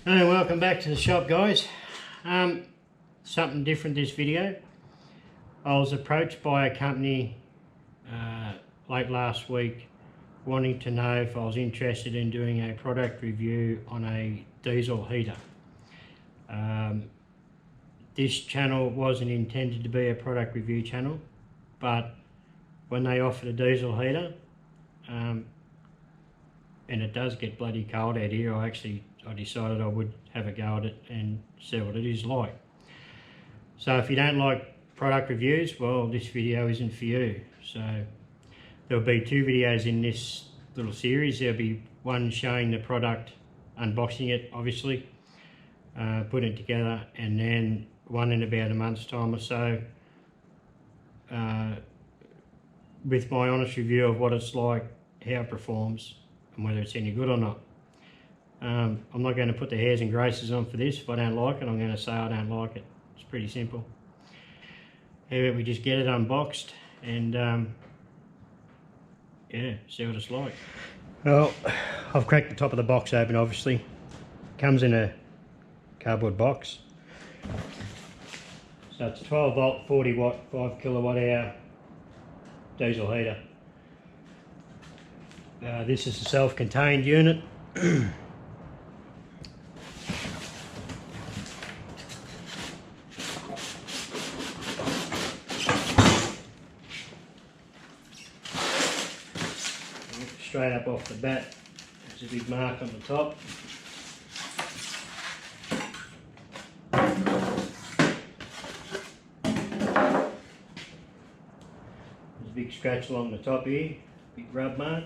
And welcome back to the shop, guys. Something different this video. I was approached by a company late last week wanting to know if I was interested in doing a product review on a diesel heater. This channel wasn't intended to be a product review channel, but when they offered a diesel heater, and it does get bloody cold out here, I decided I would have a go at it and see what it is like. So if you don't like product reviews, well, this video isn't for you. So there'll be two videos in this little series. There'll be one showing the product, unboxing it obviously, putting it together, and then one in about a month's time or so with my honest review of what it's like, how it performs, and whether it's any good or not. I'm not going to put the hairs and graces on for this. If I don't like it, I'm going to say I don't like it. It's pretty simple. How about we just get it unboxed and yeah, see what it's like. Well, I've cracked the top of the box open, obviously. Comes in a cardboard box. So it's 12 volt, 40 watt, 5 kilowatt hour diesel heater. This is a self-contained unit. Straight up off the bat, there's a big mark on the top. There's a big scratch along the top here, big rub mark.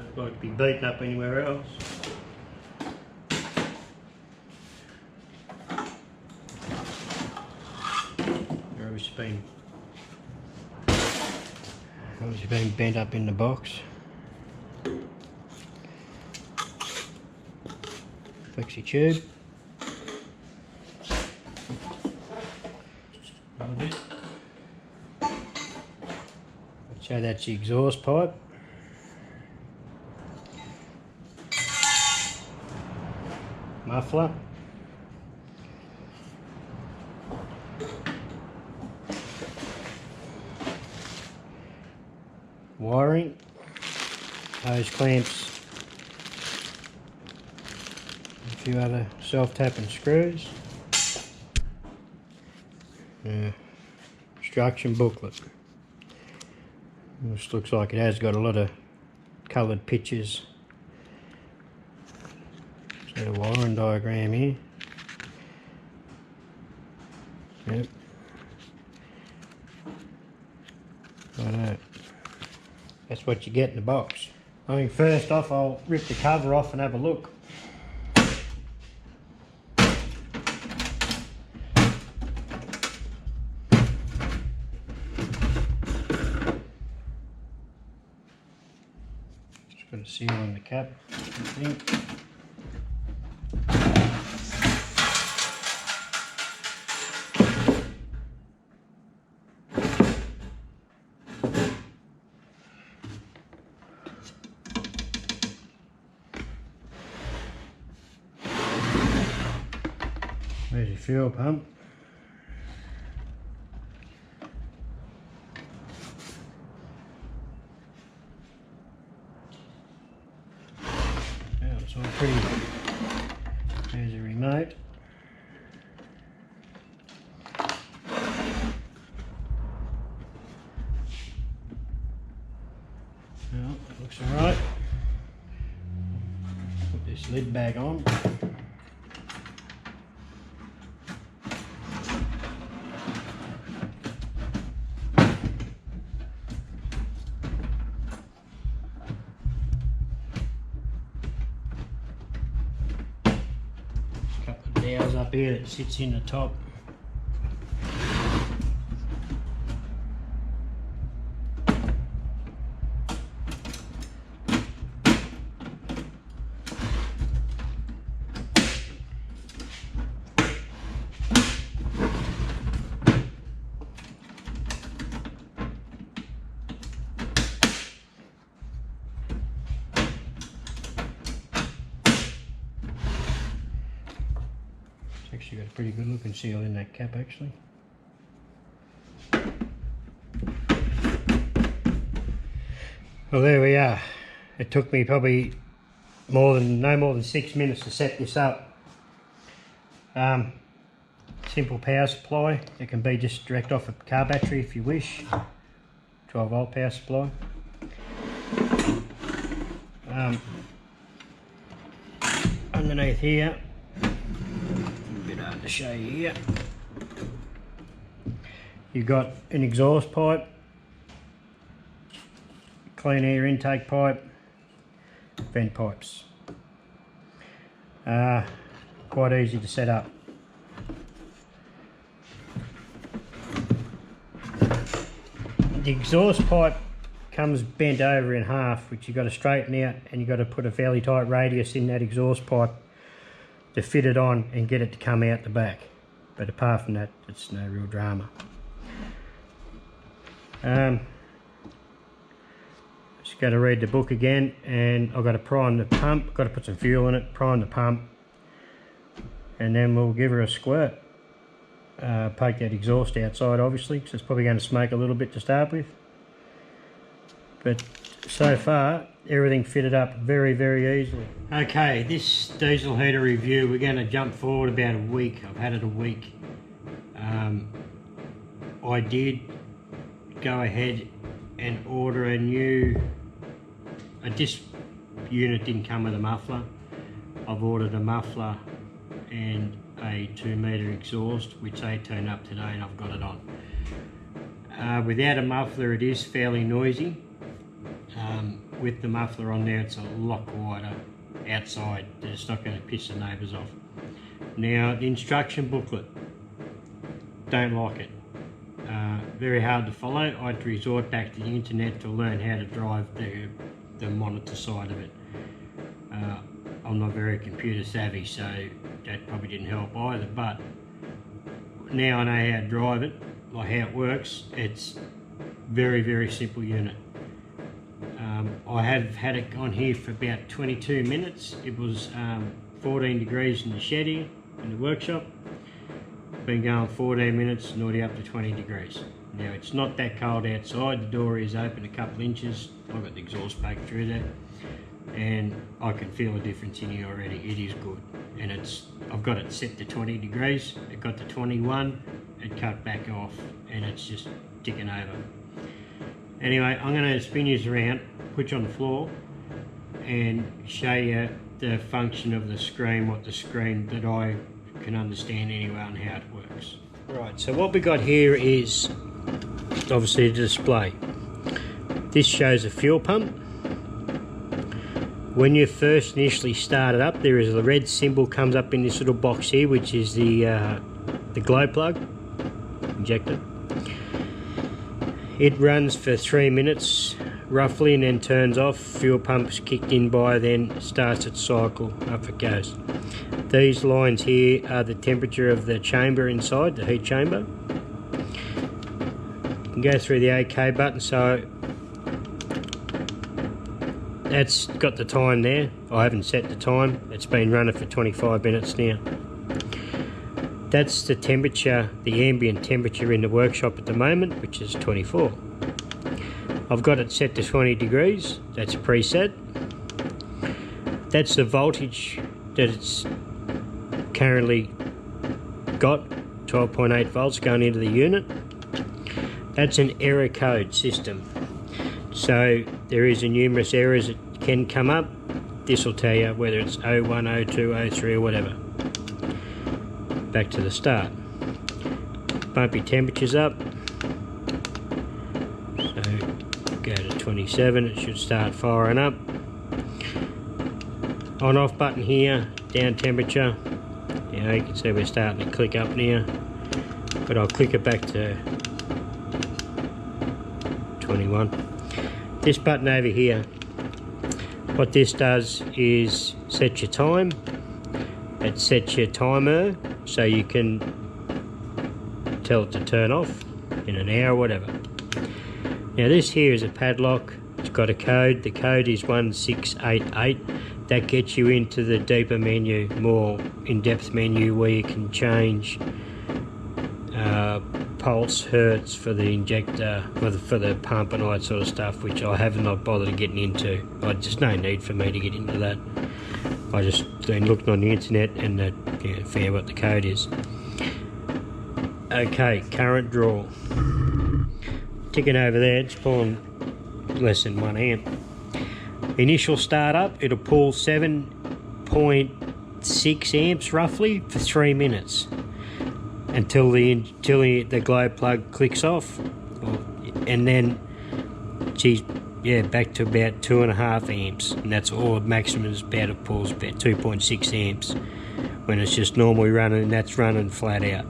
Doesn't like to be beaten up anywhere else. Obviously been bent up in the box. Flexi tube. So that's the exhaust pipe. Muffler. Wiring, hose clamps, a few other self-tapping screws, instruction booklet. This looks like it has got a lot of coloured pictures. Got a wiring diagram here. Yep. Righto. That's what you get in the box. I mean, first off, I'll rip the cover off and have a look. Just got a seal on the cap, I think. There's your fuel pump. Yeah, it's all pretty. There's a remote. Well, that looks alright. Put this lid back on. Dowels up here that sits in the top. Actually got a pretty good looking seal in that cap actually. Well, there we are. It took me probably no more than 6 minutes to set this up. Simple power supply. It can be just direct off a car battery if you wish. 12 volt power supply. Underneath here, a bit hard to show you here, you've got an exhaust pipe, clean air intake pipe, vent pipes. Quite easy to set up. The exhaust pipe comes bent over in half, which you've got to straighten out, and you've got to put a fairly tight radius in that exhaust pipe to fit it on and get it to come out the back. But apart from that, it's no real drama. Just got to read the book again, and I've got to prime the pump, got to put some fuel in it, prime the pump, and then we'll give her a squirt. Poke that exhaust outside obviously, because it's probably going to smoke a little bit to start with. But so far, everything fitted up very, very easily. Okay, this diesel heater review, we're going to jump forward about a week. I've had it a week. I did go ahead and order this unit didn't come with a muffler. I've ordered a muffler and a 2-metre exhaust, which they turned up today and I've got it on. Without a muffler, it is fairly noisy. With the muffler on there, it's a lot quieter outside. It's not going to piss the neighbours off. Now, the instruction booklet, don't like it. Very hard to follow. I had to resort back to the internet to learn how to drive the monitor side of it. I'm not very computer savvy, so that probably didn't help either, but now I know how to drive it, like how it works. It's very, very simple unit. I have had it on here for about 22 minutes. It was 14 degrees in the shed here, in the workshop. Been going 14 minutes and already up to 20 degrees. Now it's not that cold outside, the door is open a couple inches. I've got the exhaust poked through there and I can feel a difference in here already. It is good, and I've got it set to 20 degrees. It got to 21, it cut back off and it's just ticking over. Anyway, I'm going to spin you around, put you on the floor and show you the function of the screen, what the screen that I can understand anyway and how it works. Right, so what we got here is obviously a display. This shows a fuel pump. When you first initially start it up, there is a red symbol comes up in this little box here, which is the glow plug injector. It runs for 3 minutes roughly and then turns off. Fuel pump's kicked in by then, starts its cycle, up it goes. These lines here are the temperature of the chamber inside, the heat chamber. You can go through the OK button, so that's got the time there. I haven't set the time, it's been running for 25 minutes now. That's the temperature, the ambient temperature in the workshop at the moment, which is 24. I've got it set to 20 degrees, that's preset. That's the voltage that it's currently got, 12.8 volts going into the unit. That's an error code system. So there is numerous errors that can come up. This will tell you whether it's 01, 02, 03 or whatever. Back to the start. Bump your temperatures up. So go to 27, it should start firing up. On off button here, down temperature. You know, you can see we're starting to click up now. But I'll click it back to 21. This button over here, what this does is set your time. It sets your timer so you can tell it to turn off in an hour or whatever. Now this here is a padlock. It's got a code. The code is 1688. That gets you into the deeper menu, more in-depth menu, where you can change pulse, hertz for the injector, for the pump and all that sort of stuff, which I have not bothered getting into. Just no need for me to get into that. I just been looking on the internet and found what the code is. Okay, current draw. Ticking over there, it's pulling less than 1 amp. Initial startup, it'll pull 7.6 amps roughly for 3 minutes. Until the glow plug clicks off, and then back to about 2.5 amps, and that's all maximum is about. It pulls about 2.6 amps when it's just normally running, and that's running flat out.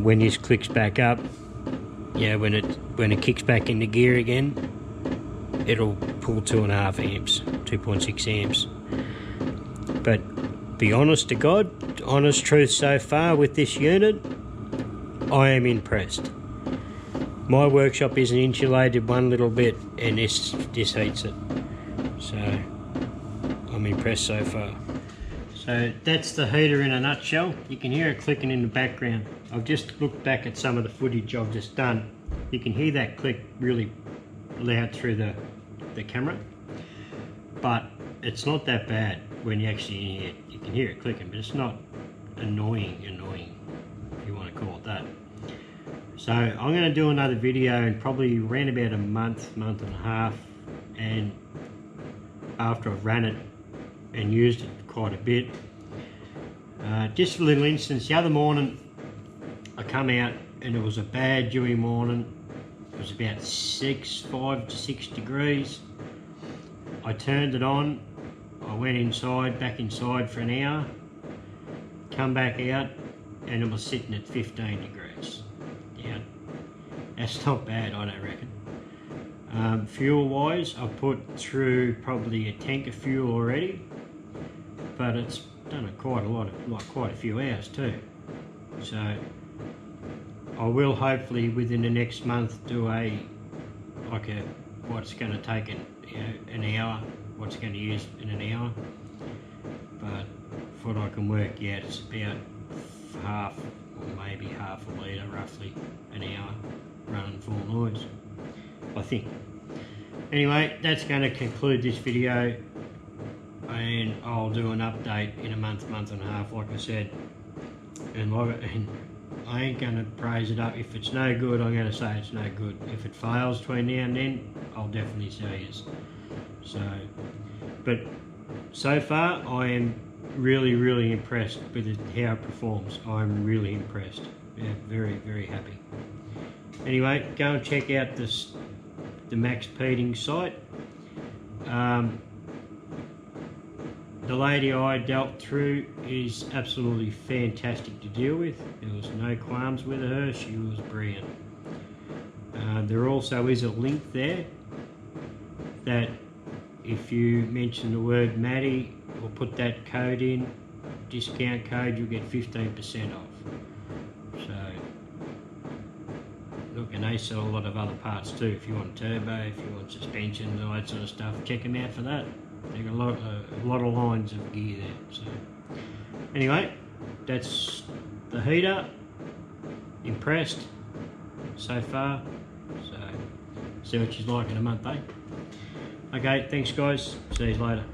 When this clicks back up, when it kicks back into gear again, it'll pull 2.5 amps, 2.6 amps. But be honest to God, honest truth so far with this unit, I am impressed. My workshop isn't insulated one little bit, and this heats it. So I'm impressed so far. So that's the heater in a nutshell. You can hear it clicking in the background. I've just looked back at some of the footage I've just done. You can hear that click really loud through the camera, but it's not that bad when you actually hear it. You can hear it clicking, but it's not annoying, if you want to call it that. So I'm going to do another video in probably around about a month and a half, and after I've ran it and used it quite a bit. Just a little instance, the other morning I come out and it was a bad dewy morning. It was about 5 to 6 degrees. I turned it on, I went back inside for an hour, come back out, and it was sitting at 15 degrees. Yeah, that's not bad, I don't reckon. Fuel wise, I've put through probably a tank of fuel already, but it's done it quite a few hours too. So I will hopefully within the next month do what's going to take an hour, what's going to use in an hour. But for what I can work out, it's about half, or maybe half a litre roughly an hour running full noise, I think. Anyway, that's going to conclude this video, and I'll do an update in a month and a half, like I said. And I ain't going to praise it up. If it's no good, I'm going to say it's no good. If it fails between now and then, I'll definitely say yes. So, but so far, I am really impressed with how it performs. I'm really impressed. Yeah, very happy. Anyway, go and check out the Max Peating site. The lady I dealt through is absolutely fantastic to deal with. There was no qualms with her. She was brilliant. There also is a link there that if you mention the word Maddie or put that code in, discount code, you'll get 15% off. So look, and they sell a lot of other parts too. If you want turbo, if you want suspension and all that sort of stuff, check them out for that. They've got a lot of lines of gear there. So anyway, that's the heater. Impressed so far. So see what she's like in a month, eh? Okay, thanks guys. See you later.